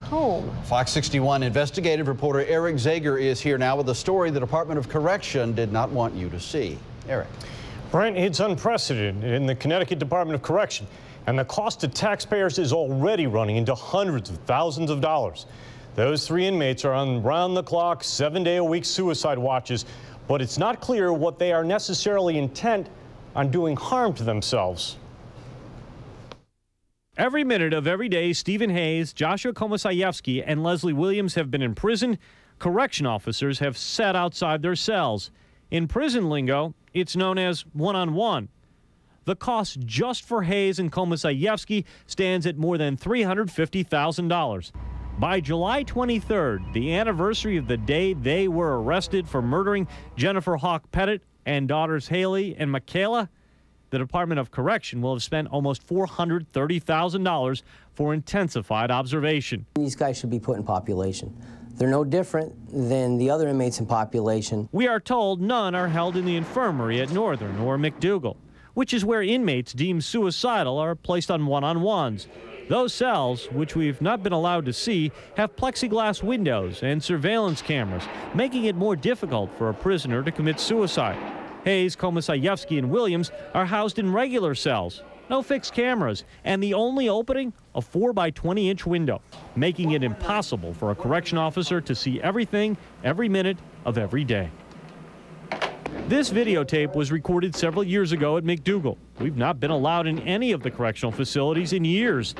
home. Fox 61 investigative reporter Eric Zager is here now with a story the Department of Correction did not want you to see. Eric. Brent, it's unprecedented in the Connecticut Department of Correction, and the cost to taxpayers is already running into hundreds of thousands of dollars. Those 3 inmates are on round-the-clock, 7-day-a-week suicide watches, but it's not clear what they are necessarily intent on doing harm to themselves. Every minute of every day, Stephen Hayes, Joshua Komisarjevsky, and Leslie Williams have been in prison. Correction officers have sat outside their cells. In prison lingo, it's known as one-on-one. The cost just for Hayes and Komisarjevsky stands at more than $350,000. By July 23rd, the anniversary of the day they were arrested for murdering Jennifer Hawk Pettit and daughters Haley and Michaela, the Department of Correction will have spent almost $430,000 for intensified observation. These guys should be put in population. They're no different than the other inmates in population. We are told none are held in the infirmary at Northern or McDougal, which is where inmates deemed suicidal are placed on one-on-ones. Those cells, which we've not been allowed to see, have plexiglass windows and surveillance cameras, making it more difficult for a prisoner to commit suicide. Hayes, Komisarjevsky, and Williams are housed in regular cells, no fixed cameras, and the only opening, a 4-by-20-inch window, making it impossible for a correction officer to see everything, every minute of every day. This videotape was recorded several years ago at McDougal. We've not been allowed in any of the correctional facilities in years.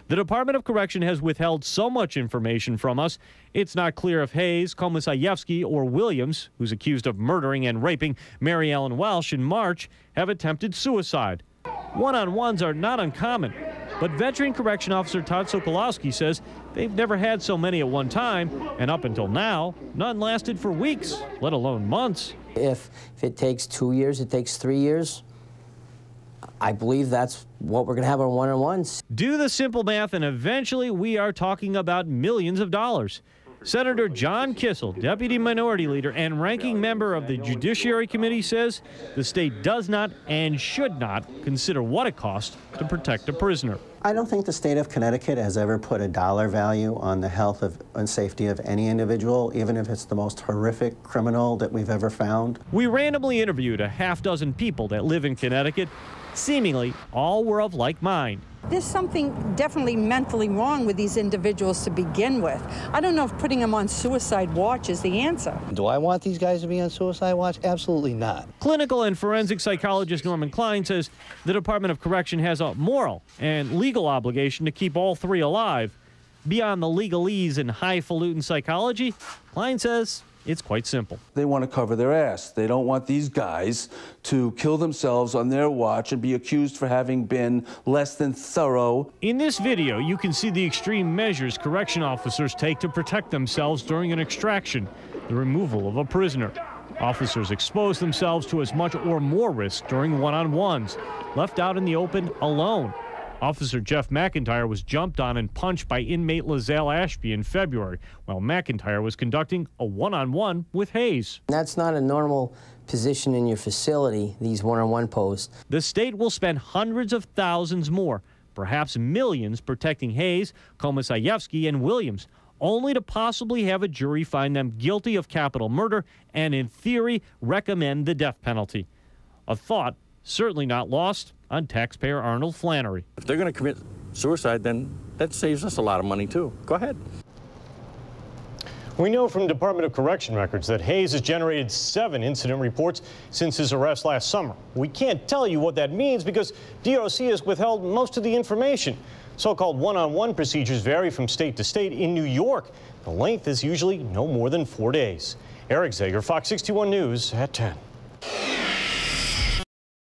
The Department of Correction has withheld so much information from us, it's not clear if Hayes, Komisarjevsky, or Williams, who's accused of murdering and raping Mary Ellen Welsh in March, have attempted suicide. One-on-ones are not uncommon, but veteran correction officer Todd Sokolowski says they've never had so many at one time, and up until now, none lasted for weeks, let alone months. If it takes 2 years, it takes 3 years, I believe that's what we're going to have on one-on-ones. Do the simple math, and eventually we are talking about millions of dollars. Senator John Kissel, Deputy Minority Leader and ranking member of the Judiciary Committee, says the state does not and should not consider what it costs to protect a prisoner. I don't think the state of Connecticut has ever put a dollar value on the health and safety of any individual, even if it's the most horrific criminal that we've ever found. We randomly interviewed a half-dozen people that live in Connecticut. Seemingly, all were of like mind. There's something definitely mentally wrong with these individuals to begin with. I don't know if putting them on suicide watch is the answer. Do I want these guys to be on suicide watch? Absolutely not. Clinical and forensic psychologist Norman Klein says the Department of Correction has a moral and legal obligation to keep all 3 alive. Beyond the legalese and highfalutin psychology, Klein says it's quite simple. They want to cover their ass. They don't want these guys to kill themselves on their watch and be accused for having been less than thorough. In this video, you can see the extreme measures correction officers take to protect themselves during an extraction, the removal of a prisoner. Officers expose themselves to as much or more risk during one-on-ones, left out in the open alone. Officer Jeff McIntyre was jumped on and punched by inmate Lizelle Ashby in February, while McIntyre was conducting a one-on-one with Hayes. That's not a normal position in your facility, these one-on-one posts. The state will spend hundreds of thousands more, perhaps millions, protecting Hayes, Komisarjevsky, and Williams, only to possibly have a jury find them guilty of capital murder and, in theory, recommend the death penalty. A thought certainly not lost on taxpayer Arnold Flannery. If they're going to commit suicide, then that saves us a lot of money, too. Go ahead. We know from Department of Correction records that Hayes has generated 7 incident reports since his arrest last summer. We can't tell you what that means because DOC has withheld most of the information. So-called one-on-one procedures vary from state to state. In New York, the length is usually no more than 4 days. Eric Zager, Fox 61 News at 10.